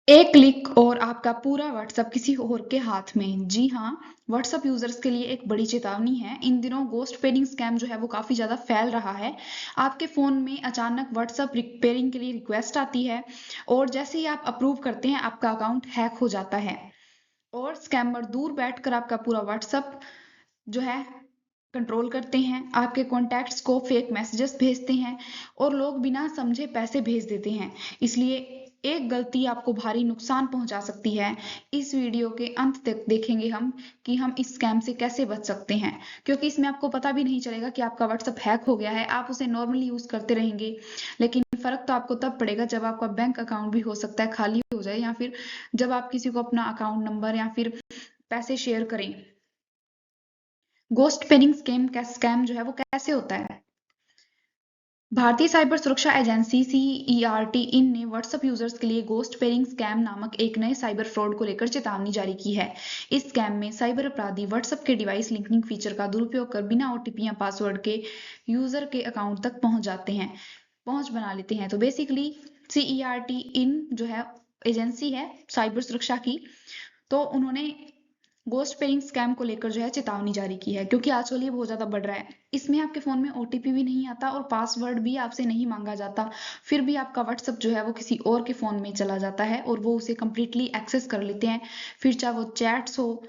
एक क्लिक और आपका पूरा व्हाट्सएप किसी और के हाथ में। जी हाँ, व्हाट्सएप यूजर्स के लिए एक बड़ी चेतावनी है। इन दिनों गोस्ट पेडिंग स्कैम जो है वो काफी ज्यादा फैल रहा है। आपके फोन में अचानक व्हाट्सएप रिपेयरिंग के लिए रिक्वेस्ट आती है और जैसे ही आप अप्रूव करते हैं आपका अकाउंट हैक हो जाता है और स्कैमर दूर बैठकर आपका पूरा व्हाट्सएप जो है कंट्रोल करते हैं। आपके कॉन्टैक्ट्स को फेक मैसेजेस भेजते हैं और लोग बिना समझे पैसे भेज देते हैं। इसलिए एक गलती आपको भारी नुकसान पहुंचा सकती है। इस वीडियो के अंत तक देखेंगे हम कि हम इस स्कैम से कैसे बच सकते हैं, क्योंकि इसमें आपको पता भी नहीं चलेगा कि आपका व्हाट्सएप हैक हो गया है। आप उसे नॉर्मली यूज करते रहेंगे, लेकिन फर्क तो आपको तब पड़ेगा जब आपका बैंक अकाउंट भी हो सकता है खाली हो जाए, या फिर जब आप किसी को अपना अकाउंट नंबर या फिर पैसे शेयर करें। गोस्ट पेनिंग स्कैम जो है वो कैसे होता है? भारतीय साइबर सुरक्षा एजेंसी सीईआरटी इन ने व्हाट्सएप यूजर्स के लिए गोस्ट पेरिंग स्कैम नामक एक नए साइबर फ्रॉड को लेकर चेतावनी जारी की है। इस स्कैम में साइबर अपराधी व्हाट्सएप के डिवाइस लिंकिंग फीचर का दुरुपयोग कर बिना ओटीपी या पासवर्ड के यूजर के अकाउंट तक पहुंच बना लेते हैं। तो बेसिकली सीईआरटी इन जो है एजेंसी है साइबर सुरक्षा की, तो उन्होंने गोस्ट पेइंग स्कैम को लेकर जो है चेतावनी जारी की है, क्योंकि आजकल ये बहुत ज्यादा बढ़ रहा है। इसमें आपके फोन में ओटीपी भी नहीं आता और पासवर्ड भी आपसे नहीं मांगा जाता, फिर भी आपका व्हाट्सएप जो है वो किसी और के फोन में चला जाता है और वो उसे कंप्लीटली एक्सेस कर लेते हैं। फिर चाहे वो चैट्स हो,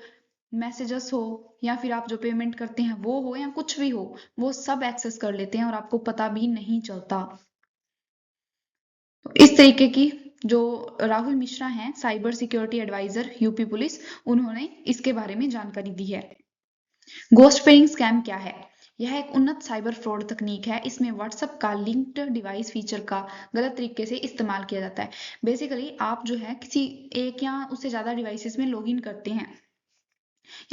मैसेजेस हो, या फिर आप जो पेमेंट करते हैं वो हो, या कुछ भी हो, वो सब एक्सेस कर लेते हैं और आपको पता भी नहीं चलता। तो इस तरीके की जो राहुल मिश्रा हैं, cyber security adviser UP police, उन्होंने इसके बारे में जानकारी दी है। गोस्ट पेइंग स्कैम क्या है? यह एक उन्नत साइबर फ्रॉड तकनीक है। इसमें व्हाट्सएप का लिंक्ड डिवाइस फीचर का गलत तरीके से इस्तेमाल किया जाता है। बेसिकली आप जो है किसी एक या उससे ज्यादा डिवाइसेस में लॉगिन करते हैं,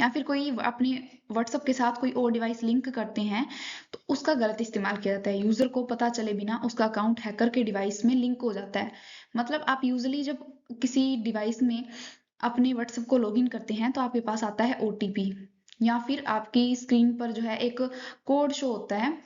या फिर कोई अपने व्हाट्सएप के साथ कोई और डिवाइस लिंक करते हैं, तो उसका गलत इस्तेमाल किया जाता है। यूजर को पता चले बिना उसका अकाउंट हैकर के डिवाइस में लिंक हो जाता है। मतलब आप यूजली जब किसी डिवाइस में अपने व्हाट्सएप को लॉगिन करते हैं तो आपके पास आता है ओटीपी, या फिर आपकी स्क्रीन पर जो है एक कोड शो होता है।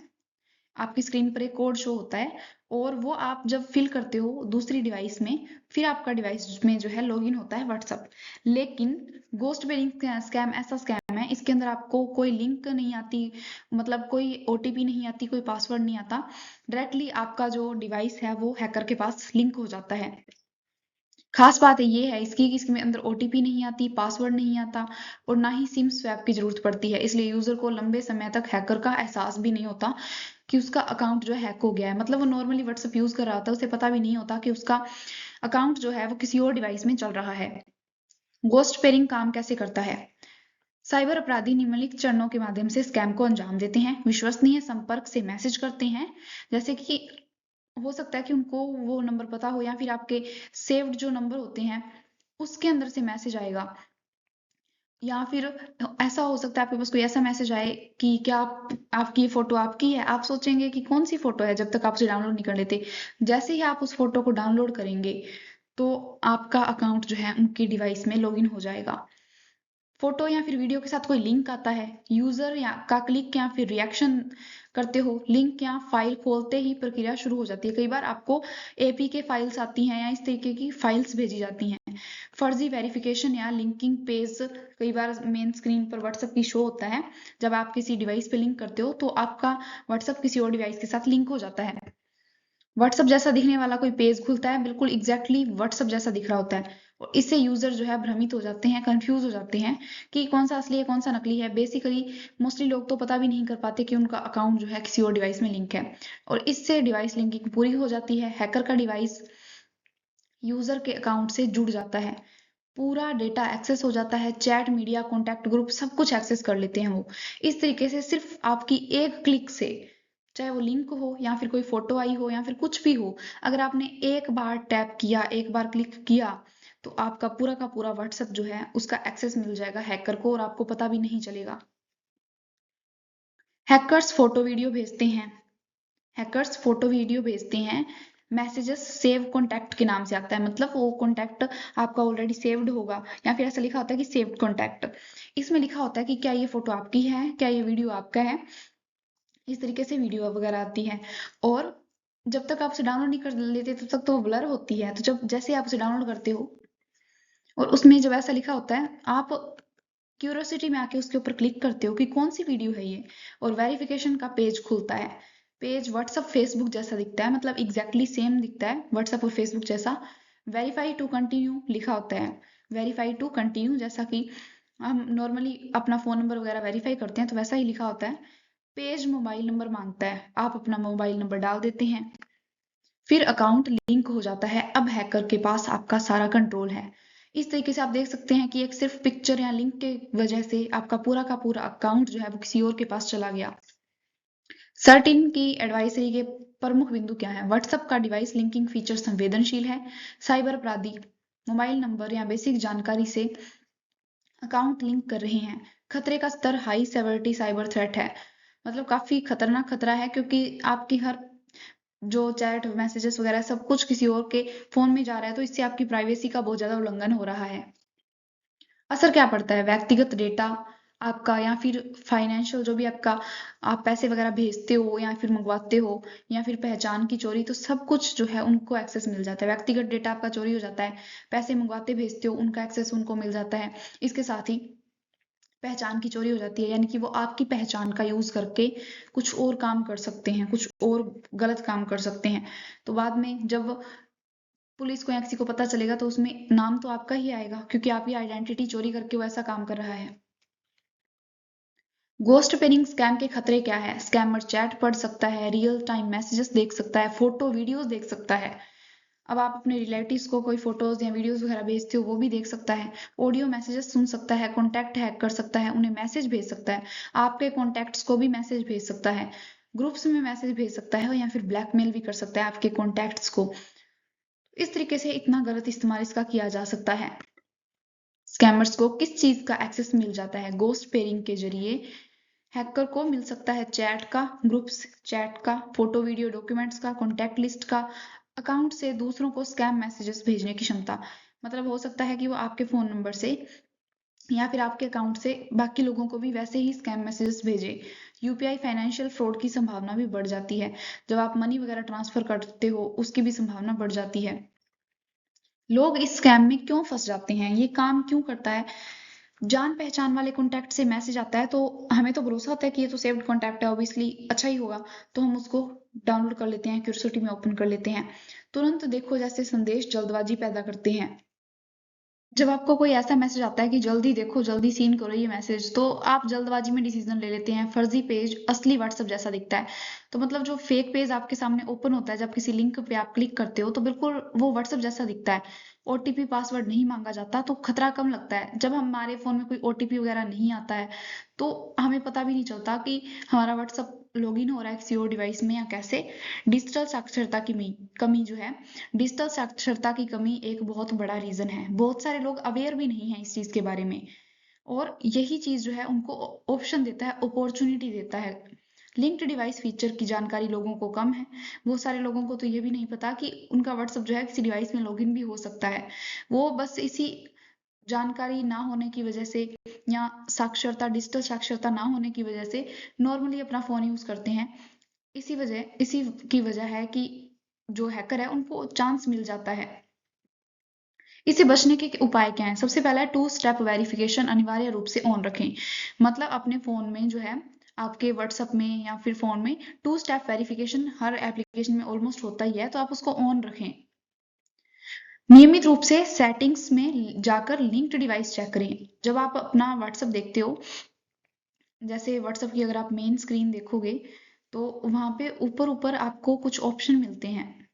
आपकी स्क्रीन पर एक कोड शो होता है और वो आप जब फिल करते हो दूसरी डिवाइस में, फिर आपका डिवाइस में जो है लॉगिन होता है व्हाट्सएप। लेकिन गोस्ट पेरिंग स्कैम ऐसा स्कैम है, इसके अंदर आपको कोई लिंक नहीं आती, मतलब कोई ओटीपी नहीं आती, कोई पासवर्ड नहीं आता। डायरेक्टली आपका जो डिवाइस है वो हैकर के पास लिंक हो जाता है। खास बात ये है इसकी कि इसके अंदर ओटीपी नहीं आती, पासवर्ड नहीं आता और ना ही सिम स्वैप की जरूरत पड़ती है। इसलिए यूजर को लंबे समय तक हैकर का एहसास भी नहीं होता कि उसका अकाउंट जो है हैक हो गया है। मतलब वो नॉर्मली व्हाट्सएप यूज कर रहा था, उसे पता भी नहीं होता कि उसका अकाउंट जो है वो किसी और डिवाइस में चल रहा है। गोस्ट पेयरिंग काम कैसे करता है? साइबर अपराधी निम्नलिखित चरणों के माध्यम से स्कैम को अंजाम देते हैं। विश्वसनीय संपर्क से मैसेज करते हैं, जैसे कि हो सकता है कि उनको वो नंबर पता हो, या फिर आपके सेव्ड जो नंबर होते हैं उसके अंदर से मैसेज आएगा, या फिर ऐसा हो सकता है आपके पास कोई ऐसा मैसेज आए कि क्या आपकी ये फोटो आपकी है। आप सोचेंगे कि कौन सी फोटो है, जब तक आप उसे डाउनलोड नहीं कर लेते। जैसे ही आप उस फोटो को डाउनलोड करेंगे तो आपका अकाउंट जो है उनकी डिवाइस में लॉगिन हो जाएगा। फोटो या फिर वीडियो के साथ कोई लिंक आता है, यूजर या का क्लिक या फिर रिएक्शन करते हो, लिंक या फाइल खोलते ही प्रक्रिया शुरू हो जाती है। कई बार आपको एपीके फाइल्स आती हैं या इस तरीके की फाइल्स भेजी जाती हैं। फर्जी वेरिफिकेशन या लिंकिंग पेज कई बार मेन स्क्रीन पर व्हाट्सएप की शो होता है। जब आप किसी डिवाइस पे लिंक करते हो तो आपका व्हाट्सएप किसी और डिवाइस के साथ लिंक हो जाता है। व्हाट्सएप जैसा दिखने वाला कोई पेज खुलता है, बिल्कुल एग्जैक्टली व्हाट्सएप जैसा दिख रहा होता है, और इससे यूजर जो है भ्रमित हो जाते हैं, कंफ्यूज हो जाते हैं कि कौन सा असली है कौन सा नकली है। बेसिकली मोस्टली लोग तो पता भी नहीं कर पाते कि उनका अकाउंट जो है किसी और डिवाइस में लिंक है, और इससे डिवाइस लिंकिंग पूरी हो जाती है। हैकर का डिवाइस यूजर के अकाउंट से जुड़ जाता है, पूरा डेटा एक्सेस हो जाता है, चैट, मीडिया, कॉन्टैक्ट, ग्रुप सब कुछ एक्सेस कर लेते हैं वो। इस तरीके से सिर्फ आपकी एक क्लिक से, चाहे वो लिंक हो या फिर कोई फोटो आई हो या फिर कुछ भी हो, अगर आपने एक बार टैप किया, एक बार क्लिक किया, तो आपका पूरा का पूरा व्हाट्सएप जो है उसका एक्सेस मिल जाएगा हैकर को और आपको पता भी नहीं चलेगा। हैकर्स फोटो वीडियो भेजते हैं। हैकर्स फोटो वीडियो भेजते हैं। मैसेजेस सेव कॉन्टैक्ट के नाम से आता है, मतलब वो कॉन्टैक्ट आपका ऑलरेडी सेव्ड होगा, या फिर ऐसा लिखा होता है कि सेव्ड कॉन्टैक्ट। इसमें लिखा होता है कि क्या ये फोटो आपकी है, क्या ये वीडियो आपका है। इस तरीके से वीडियो वगैरह आती है, और जब तक आप उसे डाउनलोड नहीं कर लेते तब तक तो वो ब्लर होती है। तो जब जैसे आप उसे डाउनलोड करते हो और उसमें जब ऐसा लिखा होता है, आप क्यूरियोसिटी में आके उसके ऊपर क्लिक करते हो कि कौन सी वीडियो है ये, और वेरिफिकेशन का पेज खुलता है। पेज व्हाट्सअप फेसबुक जैसा दिखता है, मतलब एग्जैक्टली सेम दिखता है व्हाट्सअप और फेसबुक जैसा। वेरीफाई टू कंटिन्यू लिखा होता है, वेरीफाई टू कंटिन्यू, जैसा कि हम नॉर्मली अपना फोन नंबर वगैरह वेरीफाई करते हैं तो वैसा ही लिखा होता है। पेज मोबाइल नंबर मांगता है, आप अपना मोबाइल नंबर डाल देते हैं, फिर अकाउंट लिंक हो जाता है। अब हैकर के पास आपका सारा कंट्रोल है। इस तरीके से आप देख सकते हैं कि एक सिर्फ पिक्चर या लिंक के वजह से आपका पूरा का पूरा अकाउंट जो है वो किसी और के पास चला गया। सर्टिन की एडवाइजरी के प्रमुख बिंदु क्या है? व्हाट्सएप का डिवाइस लिंकिंग फीचर संवेदनशील है। साइबर अपराधी मोबाइल नंबर या बेसिक जानकारी से अकाउंट लिंक कर रहे हैं। खतरे का स्तर हाई सेवरिटी साइबर थ्रेट है, मतलब काफी खतरनाक खतरा है, क्योंकि आपकी हर जो चैट मैसेजेस वगैरह सब कुछ किसी और के फोन में जा रहा है, तो इससे आपकी प्राइवेसी का बहुत ज्यादा उल्लंघन हो रहा है। असर क्या पड़ता है? व्यक्तिगत डेटा आपका, या फिर फाइनेंशियल जो भी आपका, आप पैसे वगैरह भेजते हो या फिर मंगवाते हो, या फिर पहचान की चोरी, तो सब कुछ जो है उनको एक्सेस मिल जाता है। व्यक्तिगत डेटा आपका चोरी हो जाता है, पैसे मंगवाते भेजते हो उनका एक्सेस उनको मिल जाता है। इसके साथ ही पहचान की चोरी हो जाती है, यानी कि वो आपकी पहचान का यूज करके कुछ और काम कर सकते हैं, कुछ और गलत काम कर सकते हैं। तो बाद में जब पुलिस को या किसी को पता चलेगा तो उसमें नाम तो आपका ही आएगा, क्योंकि आपकी आइडेंटिटी चोरी करके वो ऐसा काम कर रहा है। गोस्ट पेनिंग स्कैम के खतरे क्या है? स्कैमर चैट पढ़ सकता है, रियल टाइम मैसेजेस देख सकता है, फोटो वीडियोस देख सकता है। अब आप अपने रिलेटिव्स को कोई फोटोज या वीडियोस वगैरह भेजते हो वो भी देख सकता है। ऑडियो मैसेजेस सुन सकता है, कॉन्टैक्ट हैक कर सकता है, उन्हें मैसेज भेज सकता है, आपके कॉन्टैक्ट्स को भी मैसेज भेज सकता है, ग्रुप्स में मैसेज भेज सकता है, या फिर ब्लैकमेल भी कर सकता है आपके कॉन्टैक्ट्स को। इस तरीके से इतना गलत इस्तेमाल इसका किया जा सकता है। स्कैमर्स को किस चीज का एक्सेस मिल जाता है गोस्ट पेयरिंग के जरिए? हैकर को मिल सकता है चैट का, ग्रुप्स चैट का, फोटो वीडियो डॉक्यूमेंट्स का, कॉन्टैक्ट लिस्ट का, अकाउंट से दूसरों को स्कैम मैसेजेस भेजने की क्षमता। मतलब हो सकता है कि वो आपके फोन नंबर से या फिर आपके अकाउंट से बाकी लोगों को भी वैसे ही स्कैम मैसेजेस भेजे। यूपीआई फाइनेंशियल फ्रॉड की संभावना भी बढ़ जाती है, जब आप मनी वगैरह ट्रांसफर करते हो उसकी भी संभावना बढ़ जाती है। लोग इस स्कैम में क्यों फंस जाते हैं, ये काम क्यों करता है? जान पहचान वाले कॉन्टैक्ट से मैसेज आता है तो हमें तो भरोसा होता है कि ये तो सेव्ड कॉन्टैक्ट है, ऑब्वियसली अच्छा ही होगा, तो हम उसको डाउनलोड कर लेते हैं, क्यूरियोसिटी में ओपन कर लेते हैं। तुरंत देखो जैसे संदेश जल्दबाजी पैदा करते हैं। जब आपको कोई ऐसा मैसेज आता है कि जल्दी देखो, जल्दी सीन करो ये मैसेज, तो आप जल्दबाजी में डिसीजन ले लेते हैं। फर्जी पेज असली व्हाट्सएप जैसा दिखता है। तो मतलब जो फेक पेज आपके सामने ओपन होता है जब किसी लिंक पे आप क्लिक करते हो, तो बिल्कुल वो व्हाट्सएप जैसा दिखता है। ओटीपी पासवर्ड नहीं मांगा जाता तो खतरा कम लगता है। जब हमारे फोन में कोई ओटीपी वगैरह नहीं आता है तो हमें पता भी नहीं चलता कि हमारा व्हाट्सएप लॉगिन हो रहा है किसी और डिवाइस में या कैसे। डिजिटल साक्षरता की कमी जो है, डिजिटल साक्षरता की कमी एक बहुत बड़ा रीजन है। बहुत सारे लोग अवेयर भी नहीं है इस चीज के बारे में, और यही चीज जो है उनको ऑप्शन देता है, अपॉर्चुनिटी देता है। लिंक्ड डिवाइस फीचर की जानकारी लोगों को कम है। बहुत सारे लोगों को तो ये भी नहीं पता कि उनका व्हाट्सएप जो है किसी डिवाइस में लॉगिन भी हो सकता है। वो बस इसी जानकारी ना होने की वजह से, या साक्षरता, डिजिटल साक्षरता ना होने की वजह से नॉर्मली अपना फोन यूज करते हैं। इसी की वजह है कि जो हैकर है उनको चांस मिल जाता है। इससे बचने के उपाय क्या हैं? सबसे पहला है टू स्टेप वेरिफिकेशन अनिवार्य रूप से ऑन रखें। मतलब अपने फोन में जो है, आपके व्हाट्सएप में या फिर फोन में टू स्टेप वेरिफिकेशन हर एप्लीकेशन में ऑलमोस्ट होता ही है, तो आप उसको ऑन रखें। नियमित रूप से सेटिंग्स में जाकर लिंक्ड डिवाइस चेक करें। जब आप अपना व्हाट्सएप देखते हो, जैसे व्हाट्सएप की अगर आप मेन स्क्रीन देखोगे तो वहां पे ऊपर ऊपर आपको कुछ ऑप्शन मिलते हैं।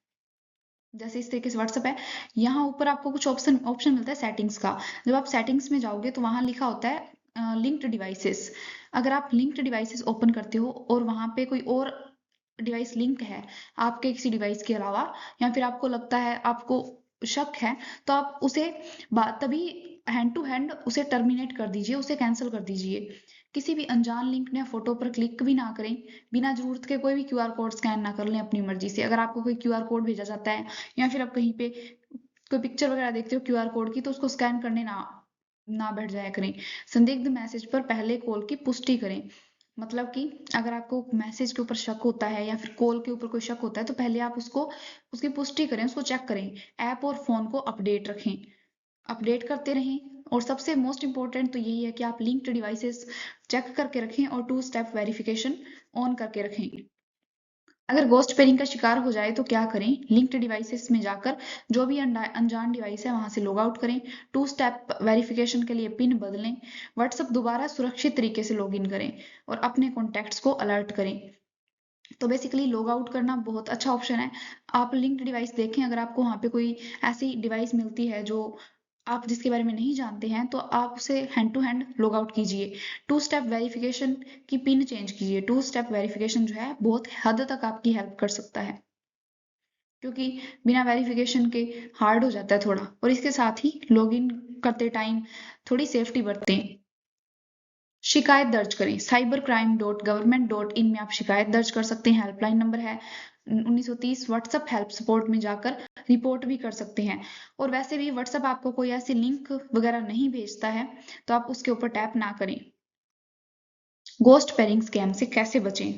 जैसे इस तरीके से व्हाट्सएप है, यहाँ ऊपर आपको कुछ ऑप्शन ऑप्शन मिलता है सेटिंग्स का। जब आप सेटिंग्स में जाओगे तो वहां लिखा होता है लिंक्ड डिवाइसेस। अगर आप लिंक्ड डिवाइसेस ओपन करते हो और वहां पे कोई और डिवाइस लिंक है आपके किसी डिवाइस के अलावा, या फिर आपको लगता है, आपको शक है, तो आप उसे तभी हैंड टू हैंड उसे टर्मिनेट कर दीजिए, उसे कैंसिल कर दीजिए। किसी भी अनजान लिंक या फोटो पर क्लिक भी ना करें। बिना जरूरत के कोई भी क्यूआर कोड स्कैन ना कर लें अपनी मर्जी से। अगर आपको कोई क्यूआर कोड भेजा जाता है या फिर आप कहीं पे कोई पिक्चर वगैरह देखते हो क्यूआर कोड की, तो उसको स्कैन करने ना ना बैठ जाया करें। संदिग्ध मैसेज पर पहले कॉल की पुष्टि करें। मतलब कि अगर आपको मैसेज के ऊपर शक होता है या फिर कॉल के ऊपर कोई शक होता है तो पहले आप उसको उसकी पुष्टि करें, उसको चेक करें। ऐप और फोन को अपडेट रखें। अपडेट करते रहें। और सबसे मोस्ट इम्पोर्टेंट तो यही है कि आप लिंक्ड डिवाइसेस चेक करके रखें और 2 स्टेप वेरिफिकेशन ऑन करके रखें। अगर गोस्ट पेयरिंग का शिकार हो जाए तो क्या करें? लिंक्ड डिवाइसेस में जाकर जो भी अनजान डिवाइस है वहां से लॉग आउट करें। 2 स्टेप वेरिफिकेशन के लिए पिन बदलें। व्हाट्सएप दोबारा सुरक्षित तरीके से लॉगिन करें और अपने कॉन्टैक्ट्स को अलर्ट करें। तो बेसिकली लॉग आउट करना बहुत अच्छा ऑप्शन है। आप लिंक्ड डिवाइस देखें, अगर आपको वहाँ पे कोई ऐसी डिवाइस मिलती है जो आप जिसके बारे में नहीं जानते हैं, तो आप उसे hand to hand log out कीजिए। 2 स्टेप वेरिफिकेशन की पिन चेंज कीजिए। 2 स्टेप वेरिफिकेशन जो है बहुत हद तक आपकी हेल्प कर सकता है, क्योंकि बिना वेरिफिकेशन के हार्ड हो जाता है थोड़ा। और इसके साथ ही लॉगिन करते टाइम थोड़ी सेफ्टी बरतें। शिकायत दर्ज करें। cybercrime.government.in में आप शिकायत दर्ज कर सकते हैं। हेल्पलाइन नंबर है 1930। व्हाट्सएप हेल्प सपोर्ट में जाकर रिपोर्ट भी कर सकते हैं। और वैसे भी व्हाट्सएप आपको कोई ऐसी लिंक वगैरह नहीं भेजता है तो आप उसके ऊपर टैप ना करें। गोस्ट पेयरिंग स्कैम से कैसे बचें?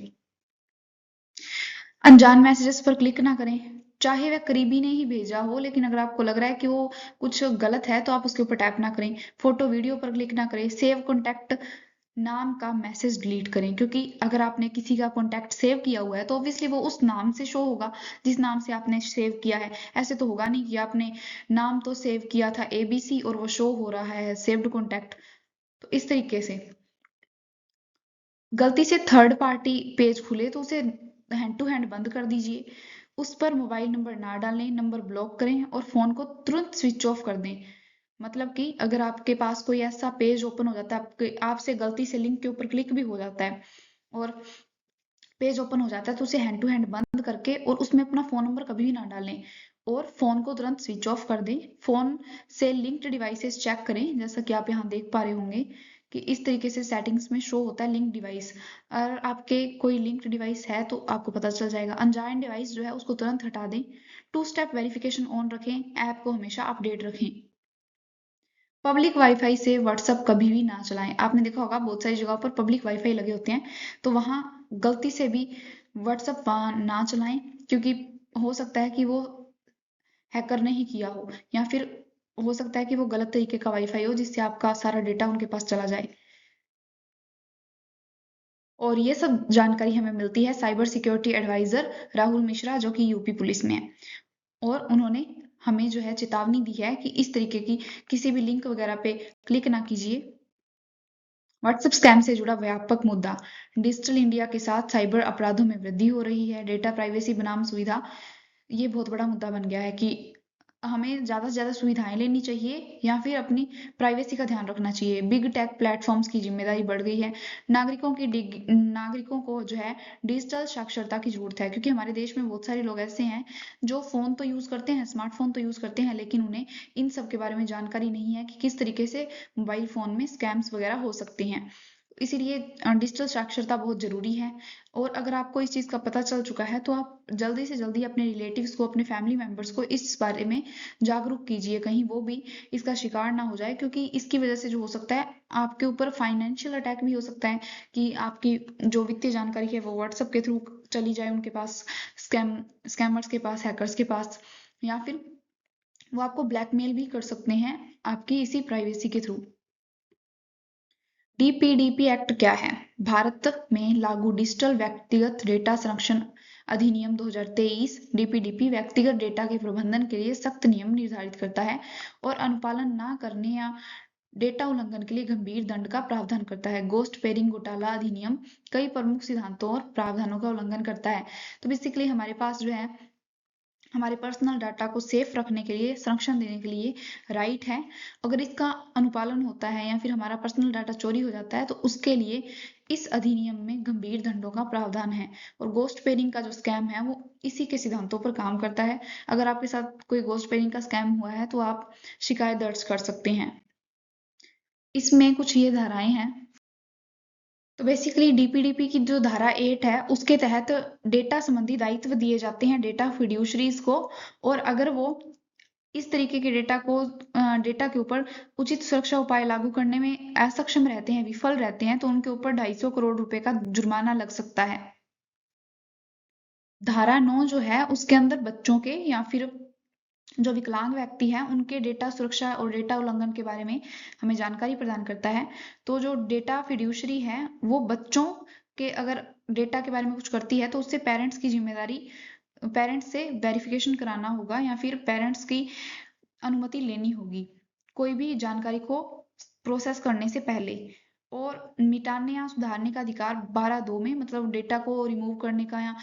अनजान मैसेजेस पर क्लिक ना करें। चाहे वह करीबी ने ही भेजा हो, लेकिन अगर आपको लग रहा है कि वो कुछ गलत है तो आप उसके ऊपर टैप ना करें। फोटो वीडियो पर क्लिक ना करें। सेव कॉन्टैक्ट नाम का मैसेज डिलीट करें, क्योंकि अगर आपने किसी का कॉन्टैक्ट सेव किया हुआ है तो ऑब्वियसली वो उस नाम से शो होगा जिस नाम से आपने सेव किया है। ऐसे तो होगा नहीं कि आपने नाम तो सेव किया था ABC और वो शो हो रहा है सेव्ड कॉन्टैक्ट। तो इस तरीके से गलती से थर्ड पार्टी पेज खुले तो उसे हैंड टू हैंड बंद कर दीजिए। उस पर मोबाइल नंबर ना डालें, नंबर ब्लॉक करें और फोन को तुरंत स्विच ऑफ कर दें। मतलब कि अगर आपके पास कोई ऐसा पेज ओपन हो जाता है, आपके आपसे गलती से लिंक के ऊपर क्लिक भी हो जाता है और पेज ओपन हो जाता है, तो उसे हैंड टू हैंड बंद करके और उसमें अपना फोन नंबर कभी भी ना डालें और फोन को तुरंत स्विच ऑफ कर दें। फोन से लिंक्ड डिवाइसेस चेक करें, जैसा कि आप यहाँ देख पा रहे होंगे कि इस तरीके से सेटिंग्स में शो होता है लिंक डिवाइस। अगर आपके कोई लिंक्ड डिवाइस है तो आपको पता चल जाएगा। अनजान डिवाइस जो है उसको तुरंत हटा दें। 2 स्टेप वेरिफिकेशन ऑन रखें। ऐप को हमेशा अपडेट रखें। पब्लिक वाईफाई से व्हाट्सएप कभी भी ना चलाएं। आपने देखा होगा बहुत सारी जगहों पर पब्लिक वाईफाई लगे होते हैं, तो वहां गलती से भी व्हाट्सएप ना चलाएं, क्योंकि हो सकता है कि वो हैकर ने ही किया हो, या फिर हो सकता है कि वो गलत तरीके का वाईफाई हो जिससे आपका सारा डेटा उनके पास चला जाए। और ये सब जानकारी हमें मिलती है cyber security adviser Rahul Mishra, जो कि यूपी पुलिस में है। और उन्होंने हमें जो है चेतावनी दी है कि इस तरीके की किसी भी लिंक वगैरह पे क्लिक ना कीजिए। व्हाट्सएप स्कैम से जुड़ा व्यापक मुद्दा। डिजिटल इंडिया के साथ साइबर अपराधों में वृद्धि हो रही है। डेटा प्राइवेसी बनाम सुविधा, ये बहुत बड़ा मुद्दा बन गया है कि हमें ज़्यादा से ज़्यादा सुविधाएं लेनी चाहिए या फिर अपनी प्राइवेसी का ध्यान रखना चाहिए। बिग टेक प्लेटफॉर्म्स की जिम्मेदारी बढ़ गई है। नागरिकों को जो है डिजिटल साक्षरता की जरूरत है, क्योंकि हमारे देश में बहुत सारे लोग ऐसे हैं जो फ़ोन तो यूज़ करते हैं, स्मार्टफोन तो यूज़ करते हैं, लेकिन उन्हें इन सब के बारे में जानकारी नहीं है कि किस तरीके से मोबाइल फ़ोन में स्कैम्स वगैरह हो सकते हैं। इसीलिए डिजिटल साक्षरता बहुत ज़रूरी है। और अगर आपको इस चीज़ का पता चल चुका है तो आप जल्दी से जल्दी अपने रिलेटिव्स को, अपने फैमिली मेंबर्स को इस बारे में जागरूक कीजिए, कहीं वो भी इसका शिकार ना हो जाए। क्योंकि इसकी वजह से जो हो सकता है, आपके ऊपर फाइनेंशियल अटैक भी हो सकता है कि आपकी जो वित्तीय जानकारी है वो व्हाट्सएप के थ्रू चली जाए उनके पास, स्कैमर्स के पास, हैकर्स के पास, या फिर वो आपको ब्लैकमेल भी कर सकते हैं आपकी इसी प्राइवेसी के थ्रू। डीपीडीपी एक्ट क्या है? भारत में लागू डिजिटल व्यक्तिगत डेटा संरक्षण अधिनियम 2023 डीपीडीपी व्यक्तिगत डेटा के प्रबंधन के लिए सख्त नियम निर्धारित करता है और अनुपालन न करने या डेटा उल्लंघन के लिए गंभीर दंड का प्रावधान करता है। गोस्ट पेयरिंग घोटाला अधिनियम कई प्रमुख सिद्धांतों और प्रावधानों का उल्लंघन करता है। तो बेसिकली हमारे पास जो है हमारे पर्सनल डाटा को सेफ रखने के लिए, संरक्षण देने के लिए राइट है। अगर इसका अनुपालन होता है या फिर हमारा पर्सनल डाटा चोरी हो जाता है तो उसके लिए इस अधिनियम में गंभीर दंडों का प्रावधान है। और गोस्ट पेयरिंग का जो स्कैम है वो इसी के सिद्धांतों पर काम करता है। अगर आपके साथ कोई गोस्ट पेयरिंग का स्कैम हुआ है तो आप शिकायत दर्ज कर सकते हैं। इसमें कुछ ये धाराएं हैं। तो बेसिकली डीपीडीपी की जो धारा 8 है उसके तहत डेटा संबंधी दायित्व दिए जाते हैं डेटा फिड्यूशरीज को। और अगर वो इस तरीके के डेटा के ऊपर उचित सुरक्षा उपाय लागू करने में असक्षम रहते हैं, विफल रहते हैं, तो उनके ऊपर 250 करोड़ रुपए का जुर्माना लग सकता है। धारा 9 जो है उसके अंदर बच्चों के या फिर जो विकलांग व्यक्ति हैं उनके डेटा सुरक्षा और डेटा उल्लंघन के बारे में हमें जानकारी प्रदान करता है। तो जो डेटा फिड्यूशरी है वो बच्चों के अगर डेटा के बारे में कुछ करती है तो उससे पेरेंट्स की जिम्मेदारी, पेरेंट्स से वेरिफिकेशन कराना होगा या फिर पेरेंट्स की अनुमति लेनी होगी कोई भी जानकारी को प्रोसेस करने से पहले। और मिटाने या सुधारने का अधिकार 12(2) में, मतलब डेटा को रिमूव करने का या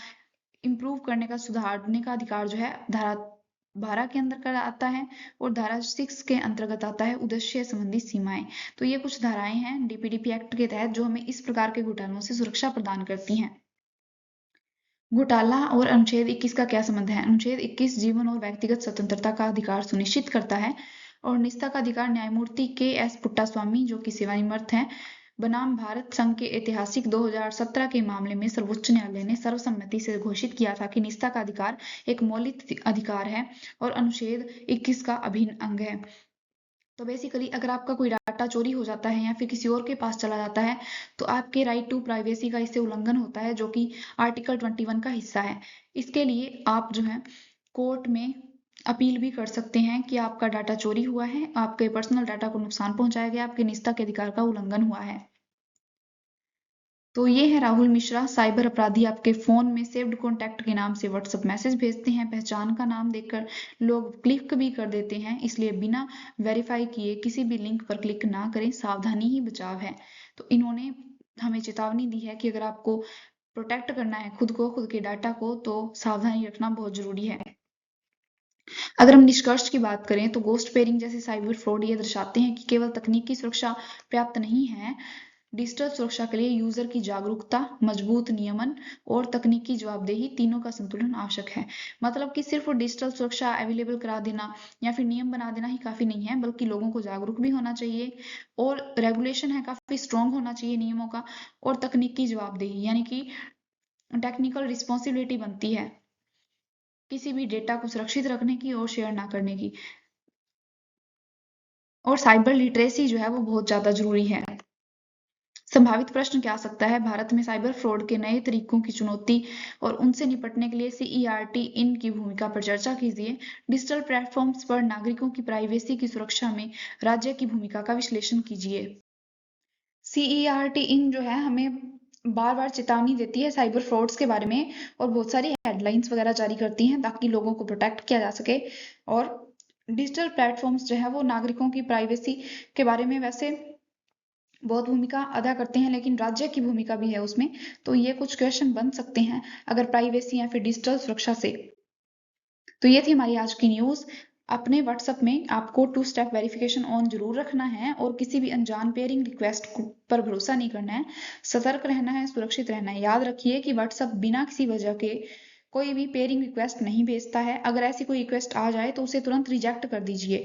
इम्प्रूव करने का, सुधारने का अधिकार जो है धारा 12 के अंदर का आता है। और धारा 6 के अंतर्गत आता है उद्देश्य संबंधी सीमाएं। तो ये कुछ धाराएं हैं डीपीडीपी एक्ट के तहत जो हमें इस प्रकार के घोटालों से सुरक्षा प्रदान करती हैं। घोटाला और अनुच्छेद 21 का क्या संबंध है? अनुच्छेद 21 जीवन और व्यक्तिगत स्वतंत्रता का अधिकार सुनिश्चित करता है और निजता का अधिकार न्यायमूर्ति के एस पुट्टास्वामी, जो कि सेवानिवृत्त हैं, बनाम भारत संघ के ऐतिहासिक 2017 के मामले में सर्वोच्च न्यायालय ने सर्वसम्मति से घोषित किया था कि निजता का अधिकार एक मौलिक अधिकार है और अनुच्छेद 21 का अभिन्न अंग है। तो बेसिकली अगर आपका कोई डाटा चोरी हो जाता है या फिर किसी और के पास चला जाता है तो आपके राइट टू प्राइवेसी का इससे उल्लंघन होता है, जो कि आर्टिकल 21 का हिस्सा है। इसके लिए आप जो है कोर्ट में अपील भी कर सकते हैं कि आपका डाटा चोरी हुआ है, आपके पर्सनल डाटा को नुकसान पहुंचाया गया, आपके निजता के अधिकार का उल्लंघन हुआ है। तो ये है राहुल मिश्रा, साइबर अपराधी आपके फोन में सेव्ड कॉन्टैक्ट के नाम से व्हाट्सएप मैसेज भेजते हैं, पहचान का नाम देकर लोग क्लिक भी कर देते हैं, इसलिए बिना वेरीफाई किए किसी भी लिंक पर क्लिक ना करें, सावधानी ही बचाव है। तो इन्होंने हमें चेतावनी दी है कि अगर आपको प्रोटेक्ट करना है खुद को, खुद के डाटा को, तो सावधानी रखना बहुत जरूरी है। अगर हम निष्कर्ष की बात करें तो गोस्ट पेयरिंग जैसे साइबर फ्रॉड ये दर्शाते हैं कि केवल तकनीकी सुरक्षा पर्याप्त नहीं है, डिजिटल सुरक्षा के लिए यूजर की जागरूकता, मजबूत नियमन और तकनीकी जवाबदेही तीनों का संतुलन आवश्यक है। मतलब कि सिर्फ डिजिटल सुरक्षा अवेलेबल करा देना या फिर नियम बना देना ही काफी नहीं है, बल्कि लोगों को जागरूक भी होना चाहिए और रेगुलेशन है काफी स्ट्रॉन्ग होना चाहिए नियमों का, और तकनीकी जवाबदेही यानी कि टेक्निकल रिस्पॉन्सिबिलिटी बनती है किसी भी डेटा को सुरक्षित रखने की और शेयर ना करने की। और साइबर लिटरेसी जो है वो बहुत ज्यादा जरूरी है। संभावित प्रश्न क्या आ सकता है? भारत में साइबर फ्रॉड के नए तरीकों की चुनौती और उनसे निपटने के लिए सीईआरटी इन की भूमिका पर चर्चा कीजिए। डिजिटल प्लेटफॉर्म्स पर नागरिकों की प्राइवेसी की सुरक्षा में राज्य की भूमिका का विश्लेषण कीजिए। सीईआरटी इन जो है हमें बार बार चेतावनी देती है साइबर फ्रॉड्स के बारे में और बहुत सारी हेडलाइंस वगैरह जारी करती हैं ताकि लोगों को प्रोटेक्ट किया जा सके। और डिजिटल प्लेटफॉर्म्स जो है वो नागरिकों की प्राइवेसी के बारे में वैसे बहुत भूमिका अदा करते हैं, लेकिन राज्य की भूमिका भी है उसमें। तो ये कुछ क्वेश्चन बन सकते हैं अगर प्राइवेसी या फिर डिजिटल सुरक्षा से। तो ये थी हमारी आज की न्यूज। अपने व्हाट्सएप में आपको 2 स्टेप वेरिफिकेशन ऑन जरूर रखना है और किसी भी अनजान पेयरिंग रिक्वेस्ट पर भरोसा नहीं करना है, सतर्क रहना है, सुरक्षित रहना है। याद रखिए कि व्हाट्सएप बिना किसी वजह के कोई भी पेयरिंग रिक्वेस्ट नहीं भेजता है। अगर ऐसी कोई रिक्वेस्ट आ जाए तो उसे तुरंत रिजेक्ट कर दीजिए,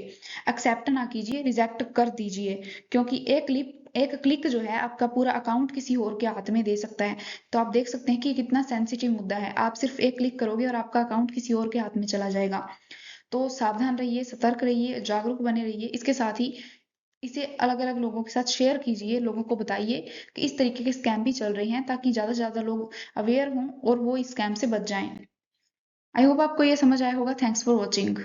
एक्सेप्ट ना कीजिए, रिजेक्ट कर दीजिए, क्योंकि एक क्लिक जो है आपका पूरा अकाउंट किसी और के हाथ में दे सकता है। तो आप देख सकते हैं कि कितना सेंसिटिव मुद्दा है। आप सिर्फ एक क्लिक करोगे और आपका अकाउंट किसी और के हाथ में चला जाएगा। तो सावधान रहिए, सतर्क रहिए, जागरूक बने रहिए। इसके साथ ही इसे अलग अलग लोगों के साथ शेयर कीजिए, लोगों को बताइए कि इस तरीके के स्कैम भी चल रहे हैं, ताकि ज्यादा से ज्यादा लोग अवेयर हों और वो इस स्कैम से बच जाएं। आई होप आपको ये समझ आया होगा। Thanks for watching.